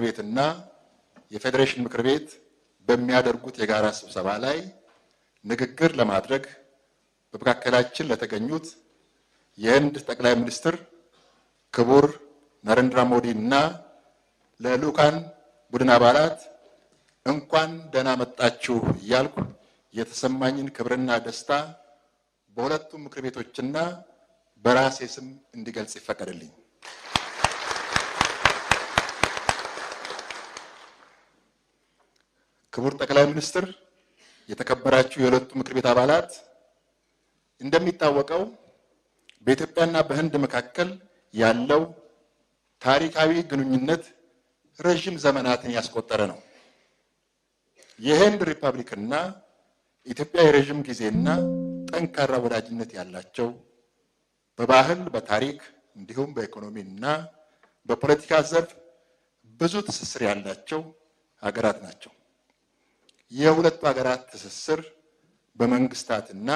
ቤትና የፌዴሬሽን ምክር ቤት በሚያደርጉት የጋራ ስብሰባ ላይ ንግግር ለማድረግ በመካከላችን ለተገኙት የህንድ ጠቅላይ ሚኒስትር ክቡር ነሬንድራ ሞዲ እና ለልኡካን ቡድን አባላት እንኳን ደህና መጣችሁ እያልኩ የተሰማኝን ክብርና ደስታ በሁለቱም ምክር ቤቶችና በራሴ ስም እንዲገልጽ ይፈቀድልኝ። ክቡር ጠቅላይ ሚኒስትር፣ የተከበራችሁ የሁለቱ ምክር ቤት አባላት፣ እንደሚታወቀው በኢትዮጵያና በህንድ መካከል ያለው ታሪካዊ ግንኙነት ረጅም ዘመናትን ያስቆጠረ ነው። የህንድ ሪፐብሊክና ኢትዮጵያ የረጅም ጊዜና ጠንካራ ወዳጅነት ያላቸው በባህል፣ በታሪክ እንዲሁም በኢኮኖሚና በፖለቲካ ዘርፍ ብዙ ትስስር ያላቸው ሀገራት ናቸው። የሁለቱ ሀገራት ትስስር በመንግስታትና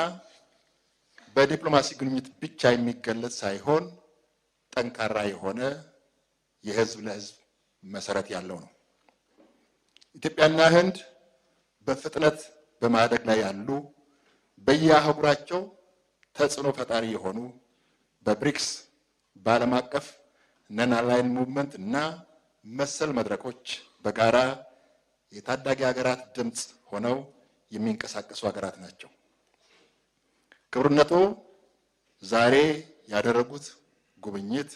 በዲፕሎማሲ ግንኙነት ብቻ የሚገለጽ ሳይሆን ጠንካራ የሆነ የህዝብ ለህዝብ መሰረት ያለው ነው። ኢትዮጵያና ህንድ በፍጥነት በማደግ ላይ ያሉ በየአህጉራቸው ተጽዕኖ ፈጣሪ የሆኑ በብሪክስ በዓለም አቀፍ ነን አላይን ሙቭመንት እና መሰል መድረኮች በጋራ የታዳጊ ሀገራት ድምፅ ሆነው የሚንቀሳቀሱ ሀገራት ናቸው። ክቡርነቶ ዛሬ ያደረጉት ጉብኝት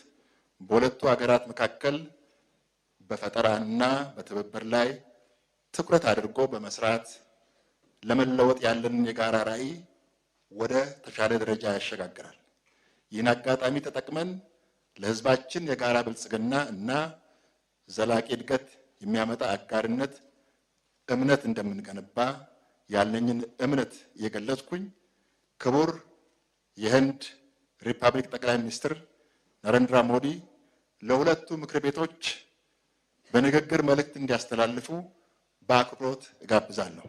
በሁለቱ ሀገራት መካከል በፈጠራና በትብብር ላይ ትኩረት አድርጎ በመስራት ለመለወጥ ያለንን የጋራ ራዕይ ወደ ተሻለ ደረጃ ያሸጋግራል። ይህን አጋጣሚ ተጠቅመን ለህዝባችን የጋራ ብልጽግና እና ዘላቂ እድገት የሚያመጣ አጋርነት እምነት እንደምንገነባ ያለኝን እምነት የገለጽኩኝ ክቡር የህንድ ሪፐብሊክ ጠቅላይ ሚኒስትር ነሬንድራ ሞዲ ለሁለቱ ምክር ቤቶች በንግግር መልእክት እንዲያስተላልፉ በአክብሮት እጋብዛለሁ።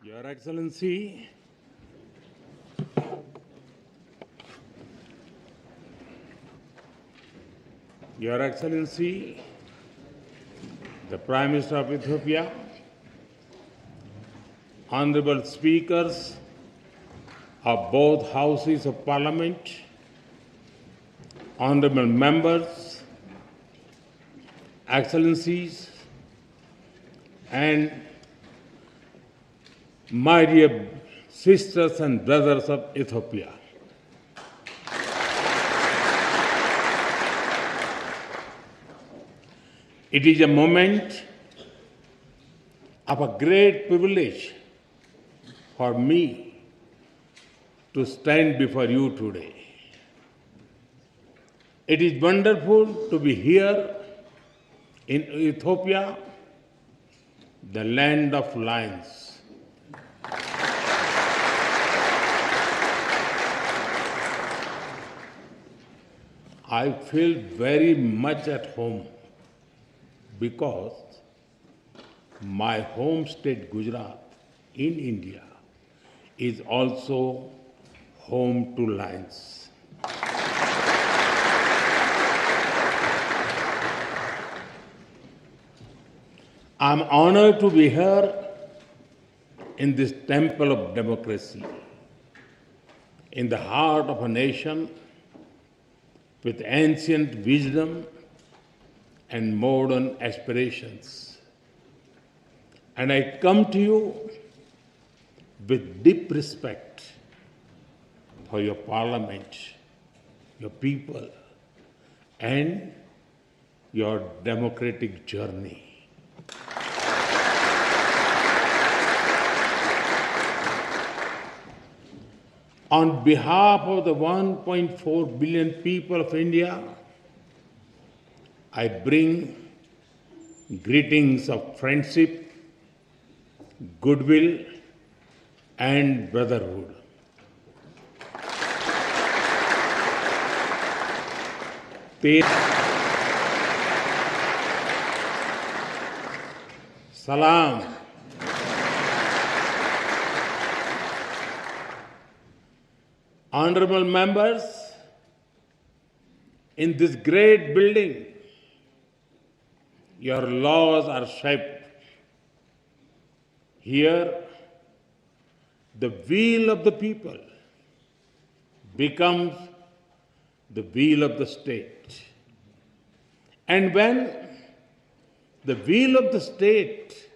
Your Excellency, Your Excellency, the Prime Minister of Ethiopia, Honorable Speakers of both Houses of Parliament, Honorable Members, Excellencies, and my dear sisters and brothers of Ethiopia. It is a moment of a great privilege for me to stand before you today. It is wonderful to be here in Ethiopia, the land of lions. I feel very much at home because my home state Gujarat in India is also home to lions. I'm honored to be here in this temple of democracy, in the heart of a nation with ancient wisdom and modern aspirations. And I come to you with deep respect for your parliament, your people, and your democratic journey. On behalf of the 1.4 billion people of India, I bring greetings of friendship, goodwill, and brotherhood. Salam. Honorable members, in this great building, your laws are shaped. Here, the will of the people becomes the will of the state. And when the will of the state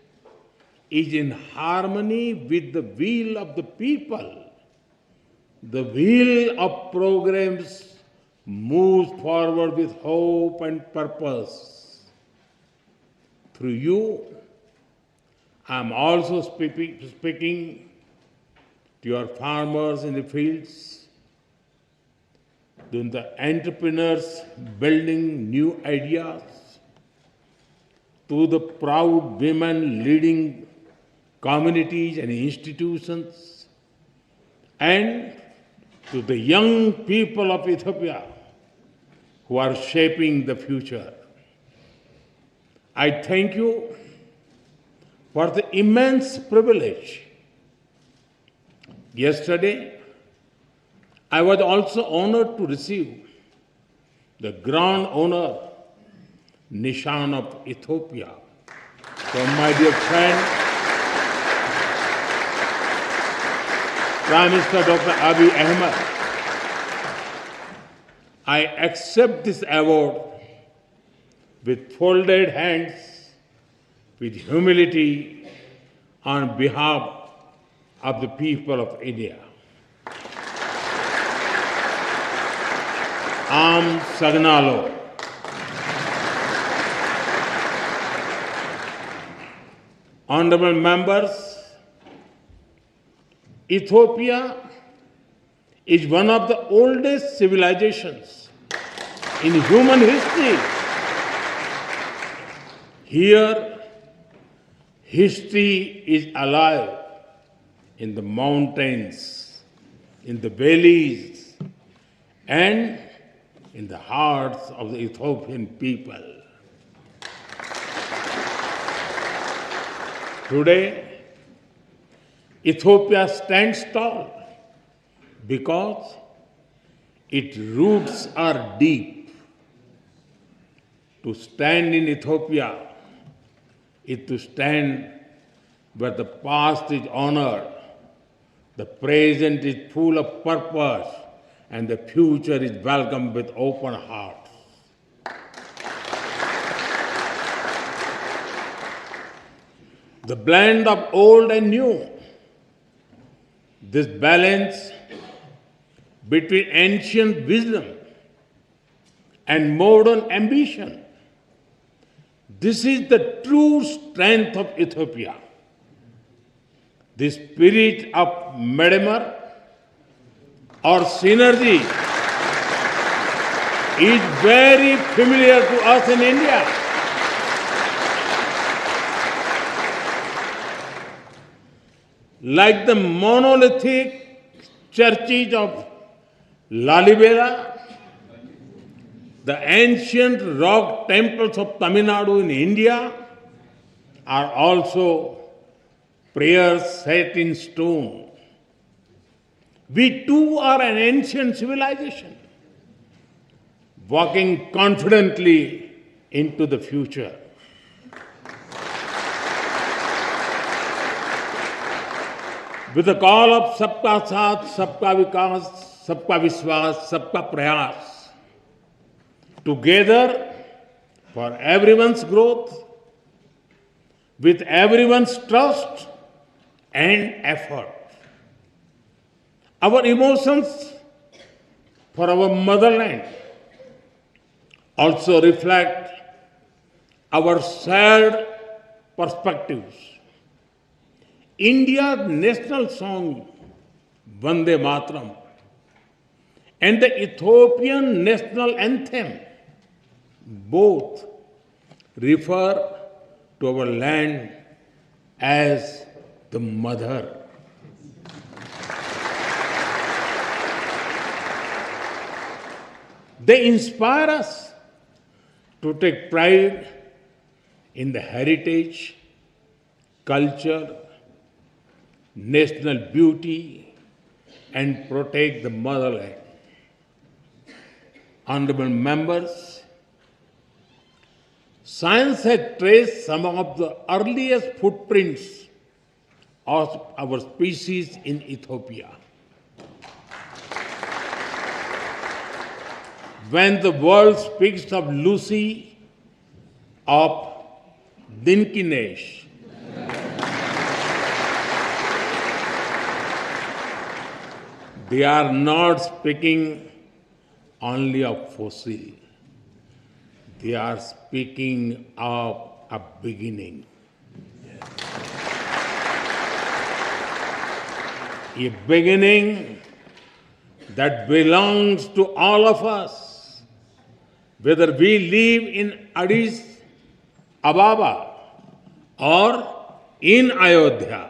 is in harmony with the will of the people, the wheel of programs moves forward with hope and purpose. Through you, I am also speaking to your farmers in the fields, to the entrepreneurs building new ideas, to the proud women leading communities and institutions, and to the young people of Ethiopia who are shaping the future. I thank you for the immense privilege. Yesterday, I was also honored to receive the Grand Honor Nishan of Ethiopia from my dear friend, Prime Minister Dr. Abiy Ahmed. I accept this award with folded hands, with humility, on behalf of the people of India. Am Sagnalo. Honorable members, Ethiopia is one of the oldest civilizations in human history. Here, history is alive in the mountains, in the valleys, and in the hearts of the Ethiopian people. Today, Ethiopia stands tall because its roots are deep. To stand in Ethiopia is to stand where the past is honored, the present is full of purpose, and the future is welcomed with open hearts. The blend of old and new, this balance between ancient wisdom and modern ambition, this is the true strength of Ethiopia. The spirit of Medemer or synergy is very familiar to us in India. Like the monolithic churches of Lalibela, the ancient rock temples of Tamil Nadu in India are also prayers set in stone. We too are an ancient civilization, walking confidently into the future. With the call of Sabka Saath, Sabka Vikas, Sabka Vishwas, Sabka Prayas, together for everyone's growth, with everyone's trust and effort. Our emotions for our motherland, also reflect our shared perspectives. India's national song, Vande Mataram, and the Ethiopian national anthem, both refer to our land as the mother. They inspire us to take pride in the heritage, culture, national beauty, and protect the motherland. Honorable members, science has traced some of the earliest footprints of our species in Ethiopia. When the world speaks of Lucy, of Dinkinesh, they are not speaking only of fossil. They are speaking of a beginning. A beginning that belongs to all of us, whether we live in Addis Ababa or in Ayodhya.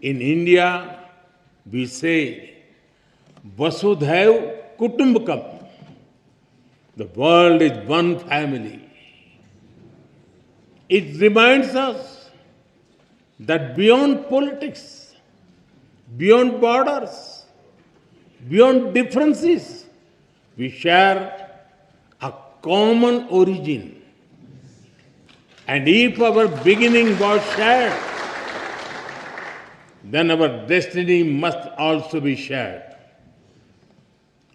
In India, we say, Vasudhaiv Kutumbakam. The world is one family. It reminds us that beyond politics, beyond borders, beyond differences, we share a common origin. And if our beginning was shared, then our destiny must also be shared.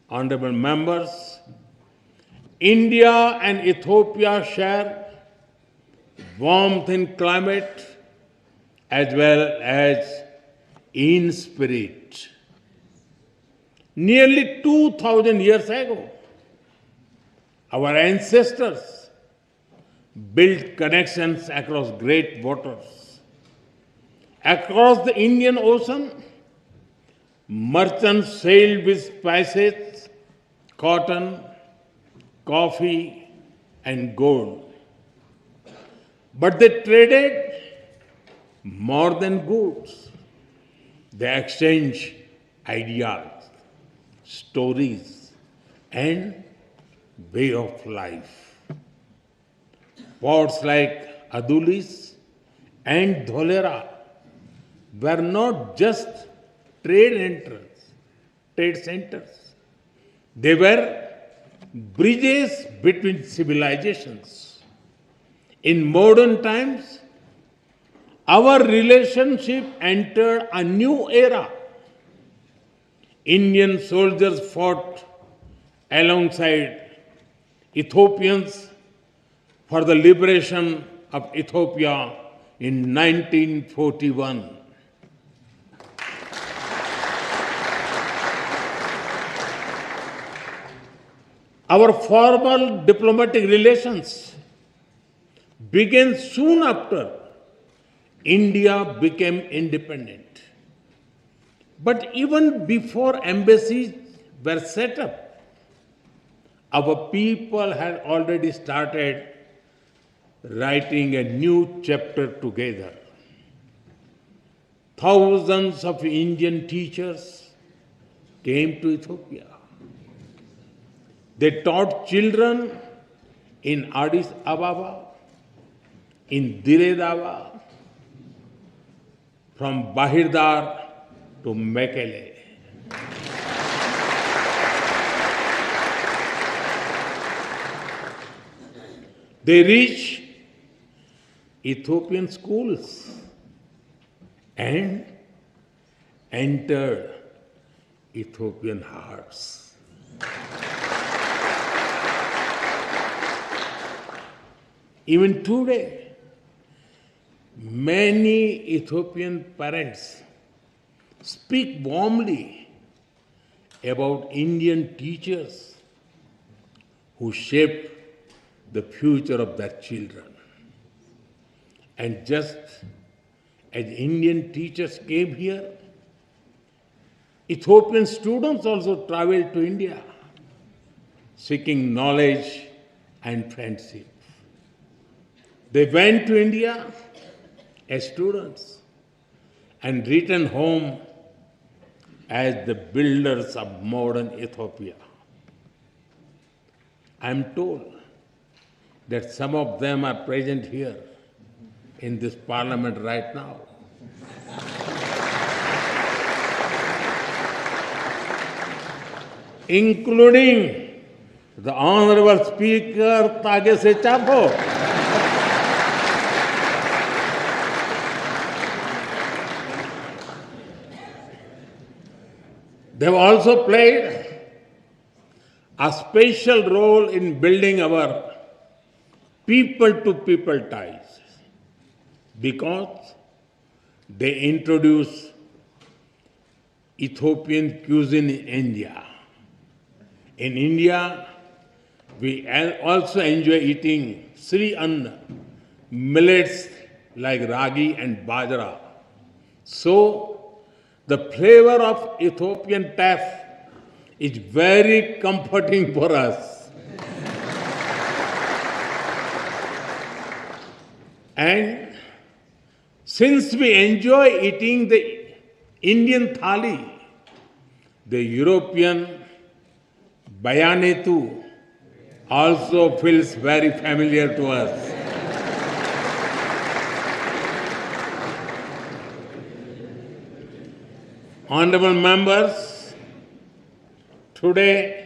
Honorable members, India and Ethiopia share warmth in climate as well as in spirit. Nearly 2,000 years ago, our ancestors built connections across great waters. Across the Indian Ocean, merchants sailed with spices, cotton, coffee, and gold. But they traded more than goods. They exchanged ideas, stories, and way of life. Ports like Adulis and Dholera were not just trade centers. They were bridges between civilizations. In modern times, our relationship entered a new era. Indian soldiers fought alongside Ethiopians for the liberation of Ethiopia in 1941. Our formal diplomatic relations began soon after India became independent. But even before embassies were set up, our people had already started writing a new chapter together. Thousands of Indian teachers came to Ethiopia. They taught children in Addis Ababa, in Dire Dawa, from Bahirdar to Mekele. They reached Ethiopian schools and entered Ethiopian hearts. Even today, many Ethiopian parents speak warmly about Indian teachers who shape the future of their children. And just as Indian teachers came here, Ethiopian students also traveled to India, seeking knowledge and friendship. They went to India as students and returned home as the builders of modern Ethiopia. I am told that some of them are present here in this parliament right now. Including the Honorable Speaker Tagese Chapo. They have also played a special role in building our people-to-people ties because they introduced Ethiopian cuisine in India. In India, we also enjoy eating Sri Anna, millets like ragi and bajra. So, the flavor of Ethiopian taf is very comforting for us. And since we enjoy eating the Indian thali, the European bayanetu also feels very familiar to us. Honorable members, today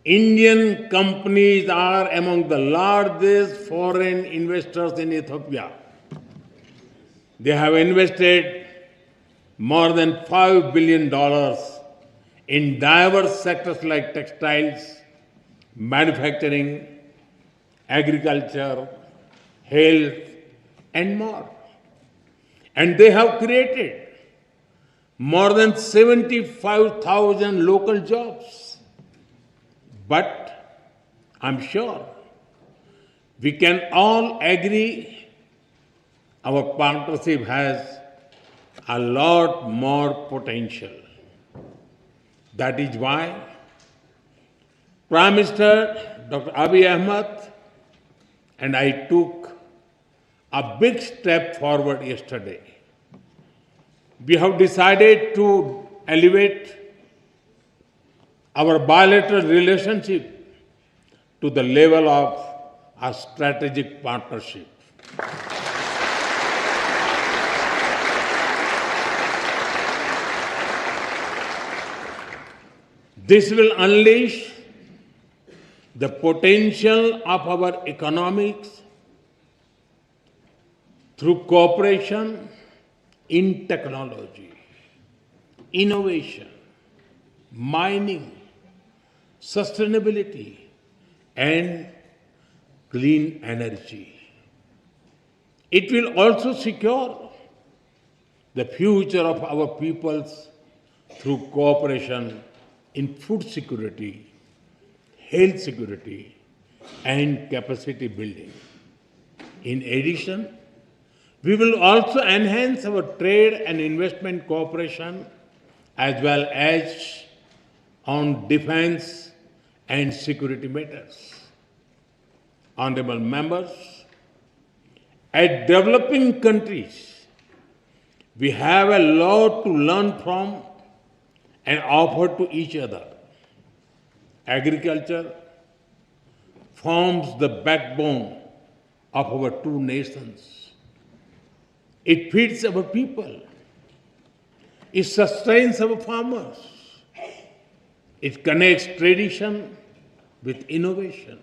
Indian companies are among the largest foreign investors in Ethiopia. They have invested more than $5 billion in diverse sectors like textiles, manufacturing, agriculture, health, and more. And they have created more than 75,000 local jobs. But I'm sure we can all agree our partnership has a lot more potential. That is why Prime Minister Dr. Abiy Ahmed and I took a big step forward yesterday. We have decided to elevate our bilateral relationship to the level of a strategic partnership. This will unleash the potential of our economics through cooperation in technology, innovation, mining, sustainability, and clean energy. It will also secure the future of our peoples through cooperation in food security, health security, and capacity building. In addition, we will also enhance our trade and investment cooperation as well as on defense and security matters. Honorable members, as developing countries, we have a lot to learn from and offer to each other. Agriculture forms the backbone of our two nations. It feeds our people. It sustains our farmers. It connects tradition with innovation.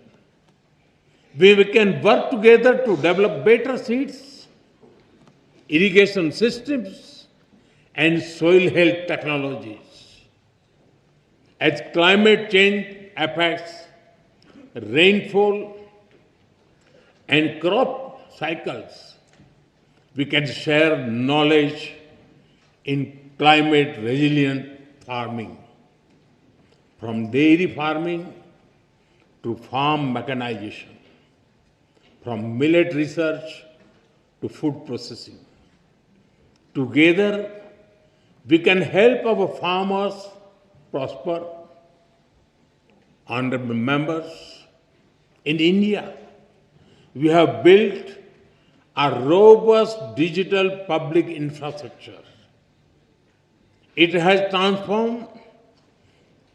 We can work together to develop better seeds, irrigation systems, and soil health technologies. As climate change affects rainfall and crop cycles, we can share knowledge in climate resilient farming. From dairy farming to farm mechanization, from millet research to food processing. Together, we can help our farmers prosper. Honorable members, in India, we have built a robust digital public infrastructure. It has transformed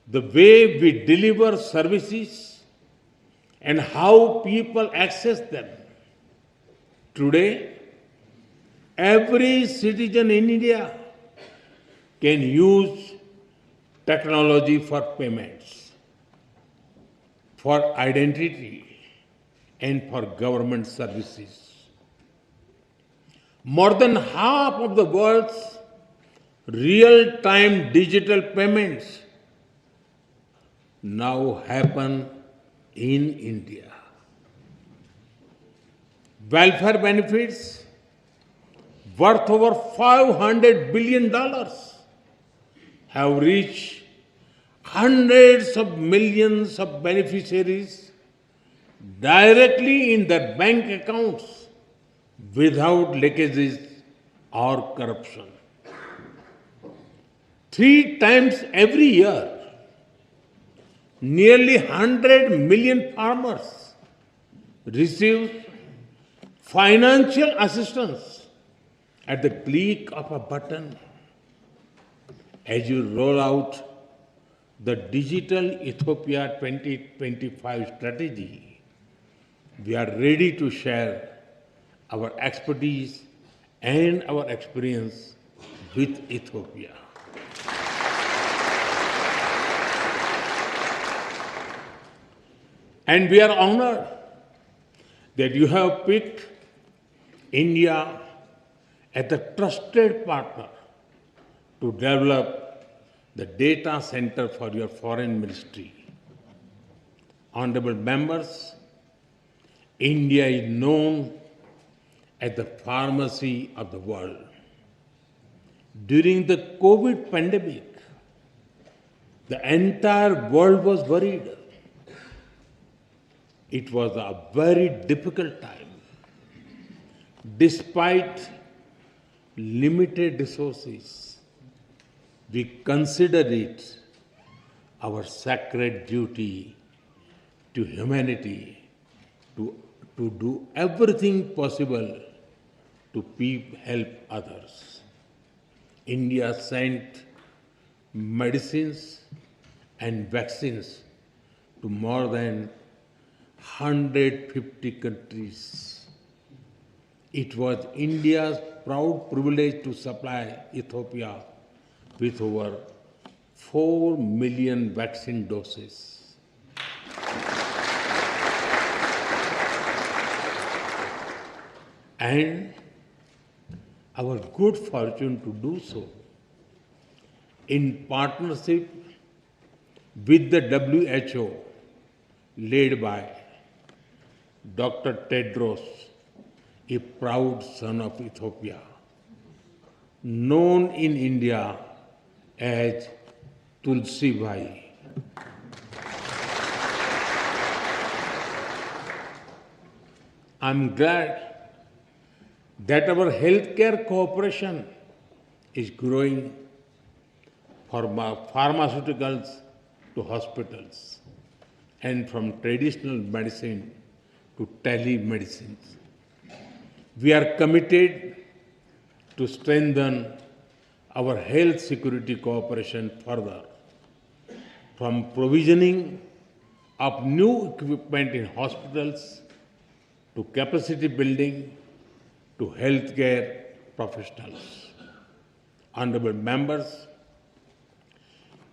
the way we deliver services and how people access them. Today, every citizen in India can use technology for payments, for identity, and for government services. More than half of the world's real-time digital payments now happen in India. Welfare benefits worth over $500 billion have reached hundreds of millions of beneficiaries directly in their bank accounts without leakages or corruption. 3 times every year, nearly 100 million farmers receive financial assistance at the click of a button. As you roll out the Digital Ethiopia 2025 strategy, we are ready to share our expertise and our experience with Ethiopia. And we are honored that you have picked India as a trusted partner to develop the data center for your foreign ministry. Honorable members, India is known as the pharmacy of the world. During the COVID pandemic, the entire world was worried. It was a very difficult time. Despite limited resources, we consider it our sacred duty to humanity to do everything possible to help others. India sent medicines and vaccines to more than 150 countries. It was India's proud privilege to supply Ethiopia with over 4 million vaccine doses. And our good fortune to do so in partnership with the WHO, led by Dr. Tedros, a proud son of Ethiopia, known in India as Tulsi Bhai. I'm glad that our healthcare cooperation is growing from pharmaceuticals to hospitals and from traditional medicine to telemedicine. We are committed to strengthen our health security cooperation further, from provisioning of new equipment in hospitals to capacity building to healthcare professionals. Honorable members,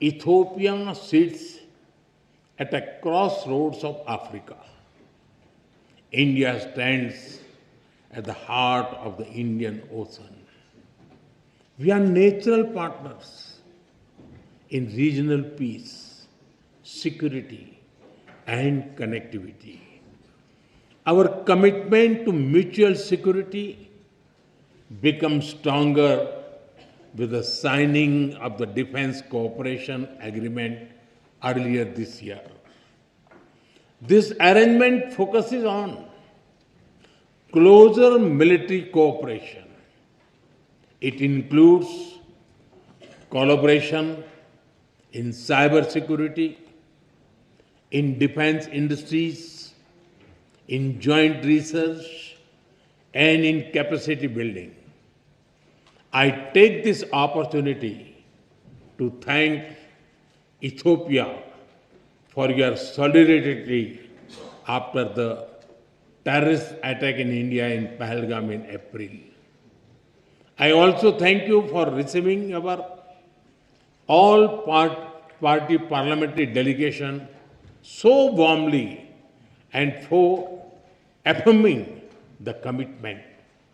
Ethiopia sits at a crossroads of Africa. India stands at the heart of the Indian Ocean. We are natural partners in regional peace, security, and connectivity. Our commitment to mutual security becomes stronger with the signing of the Defense Cooperation Agreement earlier this year. This arrangement focuses on closer military cooperation. It includes collaboration in cybersecurity, in defense industries, in joint research, and in capacity building. I take this opportunity to thank Ethiopia for your solidarity after the terrorist attack in India in Pahalgam in April. I also thank you for receiving our all-party parliamentary delegation so warmly and for affirming the commitment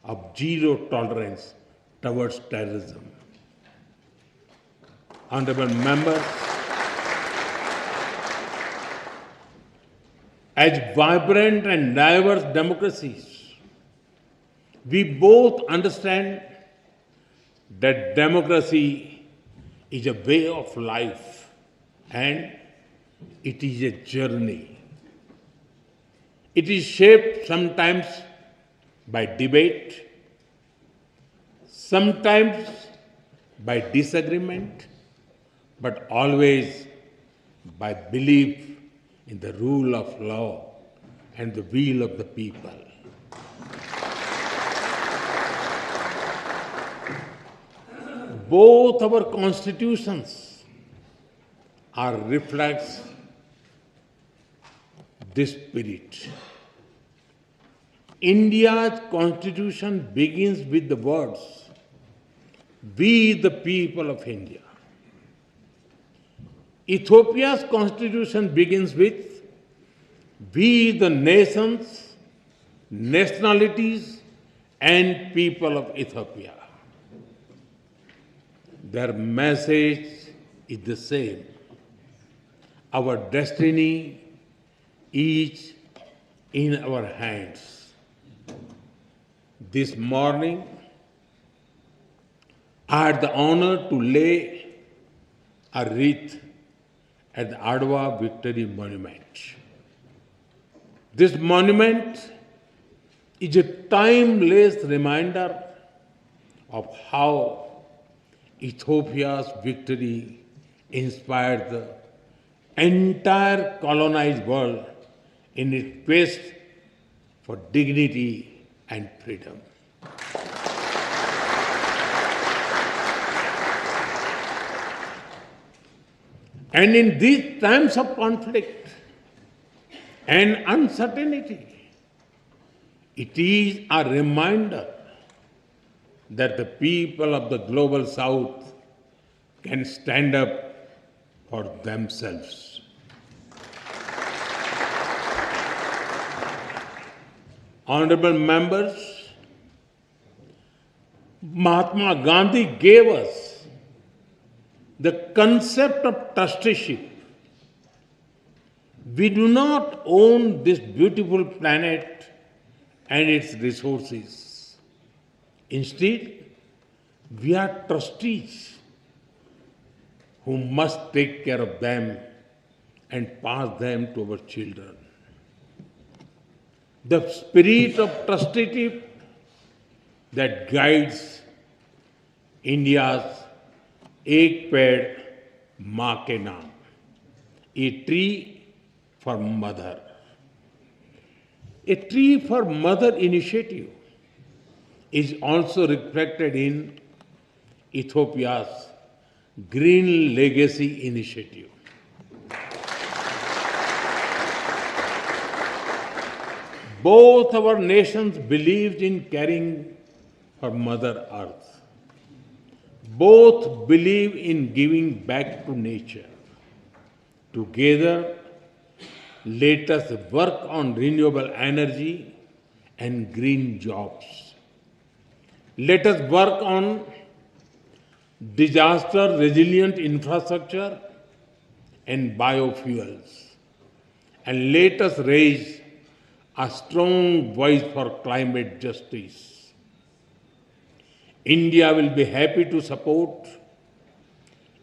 of zero tolerance towards terrorism. Honorable members, as vibrant and diverse democracies, we both understand that democracy is a way of life and it is a journey. It is shaped sometimes by debate, sometimes by disagreement, but always by belief in the rule of law and the will of the people. Both our constitutions are reflects this spirit. India's constitution begins with the words, "We the people of India." Ethiopia's constitution begins with, "We the nations, nationalities and people of Ethiopia." Their message is the same. Our destiny is in our hands. This morning, I had the honor to lay a wreath at the Adwa Victory Monument. This monument is a timeless reminder of how Ethiopia's victory inspired the entire colonized world in its quest for dignity and freedom. And in these times of conflict and uncertainty, it is a reminder that the people of the global south can stand up for themselves. Honorable members, Mahatma Gandhi gave us the concept of trusteeship. We do not own this beautiful planet and its resources. Instead, we are trustees who must take care of them and pass them to our children. The spirit of trusteeship that guides India's Ek Ped Maa Ke Naam, a tree for mother. A tree for mother initiative is also reflected in Ethiopia's Green Legacy Initiative. Both our nations believed in caring for Mother Earth. Both believe in giving back to nature. Together, let us work on renewable energy and green jobs. Let us work on disaster-resilient infrastructure and biofuels. And let us raise a strong voice for climate justice. India will be happy to support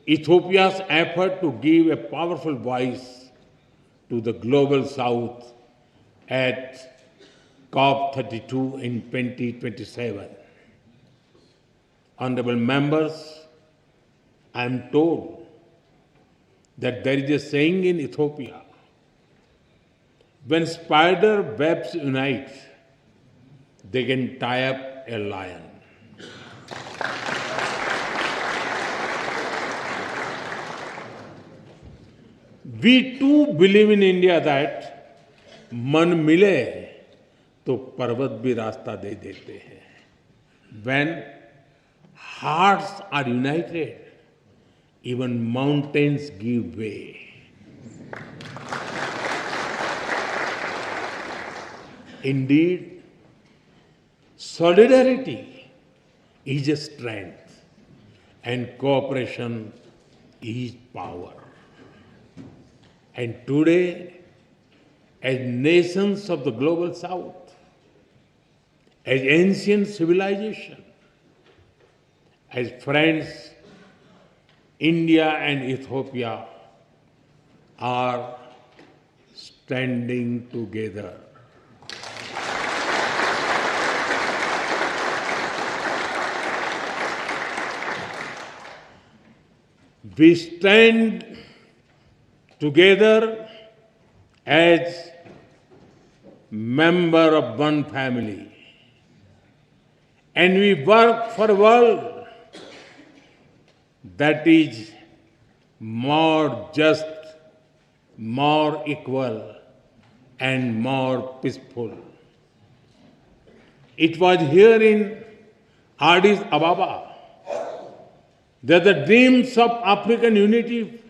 Ethiopia's effort to give a powerful voice to the Global South at COP32 in 2027. Honorable members, I am told that there is a saying in Ethiopia, when spider webs unite, they can tie up a lion. We too believe in India that मन मिले तो पर्वत भी रास्ता दे देते हैं. When hearts are united, even mountains give way. Indeed, solidarity is a strength and cooperation is power. And today, as nations of the Global South, as ancient civilization, as friends, India and Ethiopia are standing together. We stand together as member of one family, and we work for a world that is more just, more equal, and more peaceful. It was here in Addis Ababa that the dreams of African unity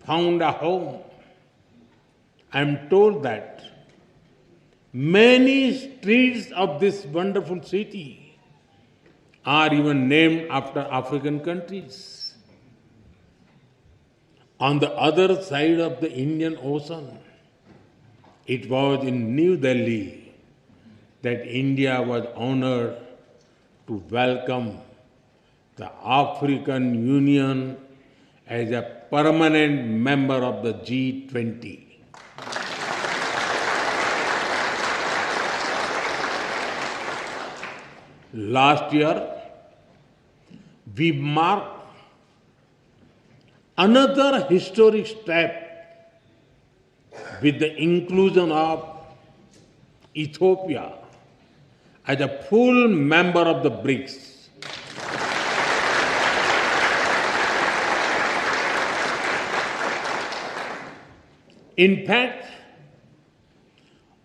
found a home. I am told that many streets of this wonderful city are even named after African countries. On the other side of the Indian Ocean, it was in New Delhi that India was honored to welcome the African Union as a permanent member of the G20. Last year, we marked another historic step with the inclusion of Ethiopia as a full member of the BRICS. In fact,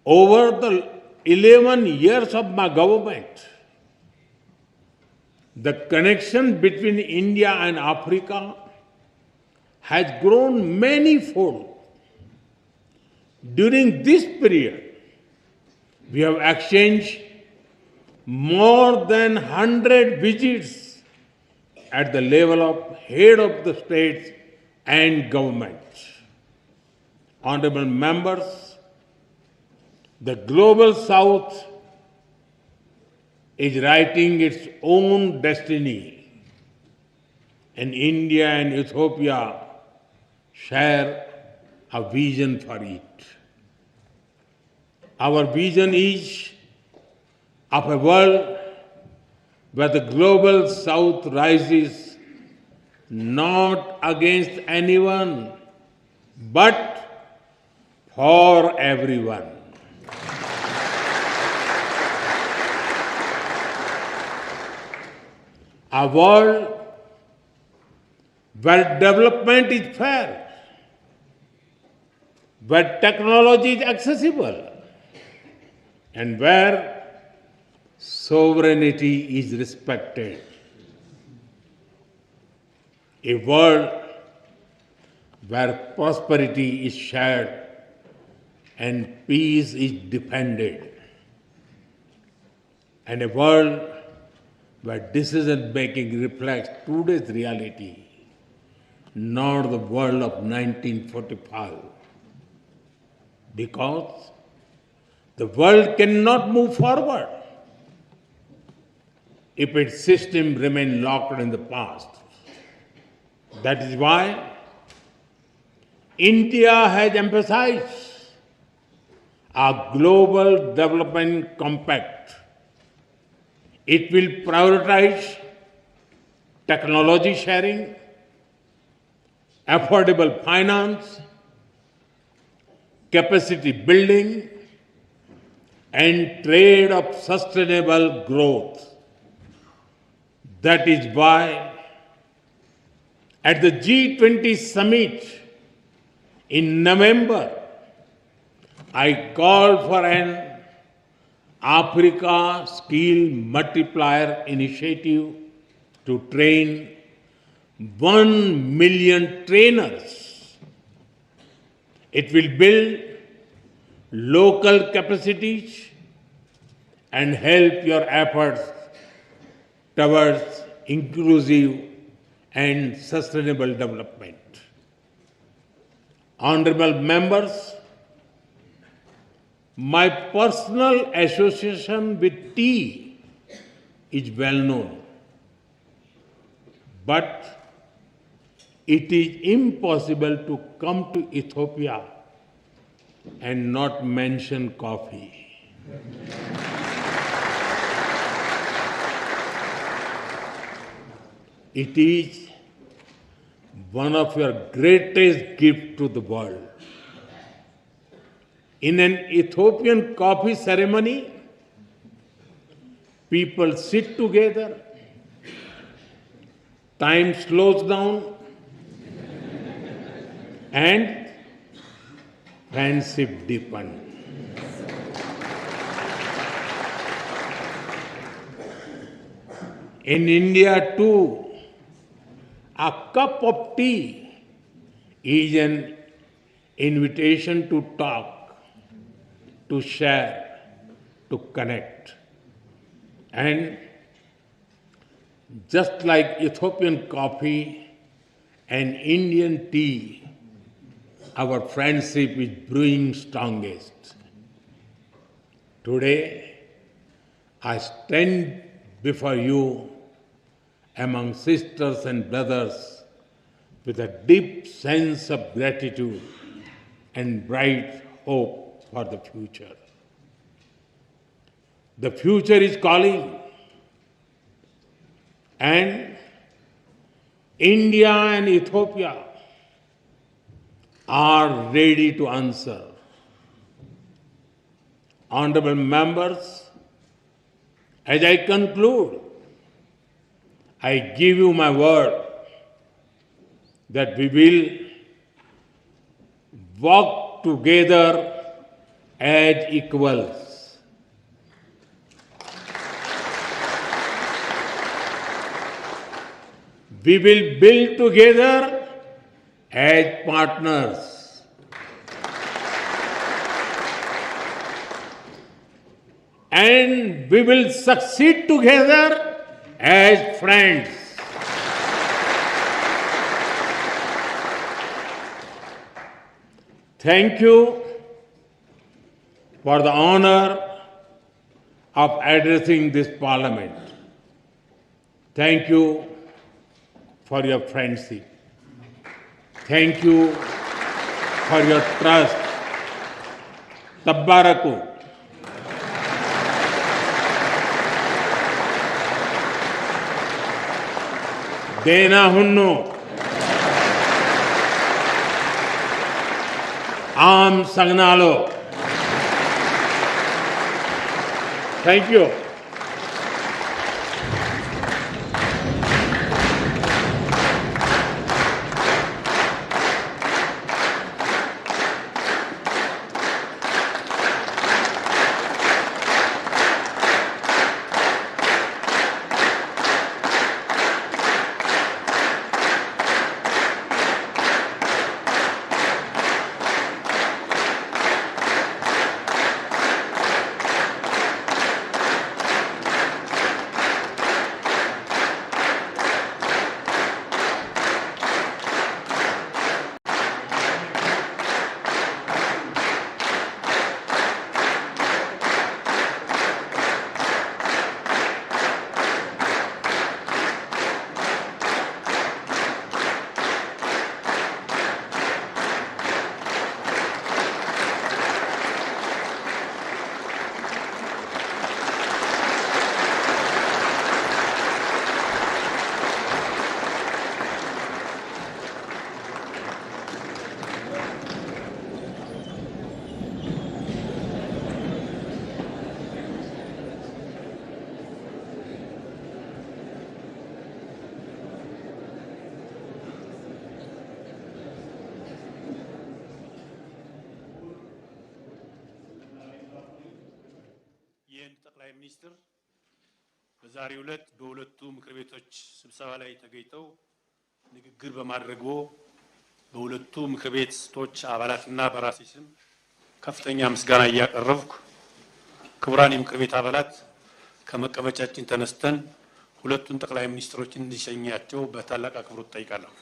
over the 11 years of my government, the connection between India and Africa has grown manyfold. During this period, we have exchanged more than 100 visits at the level of head of the states and governments. Honorable members, the Global South is writing its own destiny, and India and Ethiopia share a vision for it. Our vision is of a world where the Global South rises not against anyone, but for everyone. A world where development is fair, where technology is accessible, and where sovereignty is respected. A world where prosperity is shared and peace is defended. And a world where decision-making reflects today's reality, not the world of 1945. Because the world cannot move forward if its system remains locked in the past. That is why India has emphasized a global development compact. It will prioritize technology sharing, affordable finance, capacity building, and trade of sustainable growth. That is why at the G20 summit in November, I called for an Africa Skill Multiplier Initiative to train 1 million trainers. It will build local capacities and help your efforts towards inclusive and sustainable development. Honorable members, my personal association with tea is well known, but it is impossible to come to Ethiopia and not mention coffee. It is one of your greatest gifts to the world. In an Ethiopian coffee ceremony, people sit together, time slows down, and friendship deepens. In India too, a cup of tea is an invitation to talk, to share, to connect. And just like Ethiopian coffee and Indian tea, our friendship is brewing strongest. Today, I stand before you among sisters and brothers with a deep sense of gratitude and bright hope for the future. The future is calling, and India and Ethiopia are ready to answer. Honorable members, as I conclude, I give you my word that we will walk together as equals. We will build together as partners. And we will succeed together as friends. Thank you for the honor of addressing this parliament. Thank you for your friendship. Thank you for your trust. Tabbaraku. Dena hunno. Am sagnalo. Thank you. ሚኒስትር በዛሬው ዕለት በሁለቱ ምክር ቤቶች ስብሰባ ላይ ተገኝተው ንግግር በማድረግዎ በሁለቱ ምክር ቤቶች አባላትና በራሴ ስም ከፍተኛ ምስጋና እያቀረብኩ ክቡራን የምክር ቤት አባላት ከመቀመጫችን ተነስተን ሁለቱን ጠቅላይ ሚኒስትሮችን እንዲሸኛቸው በታላቅ አክብሮት ጠይቃለሁ።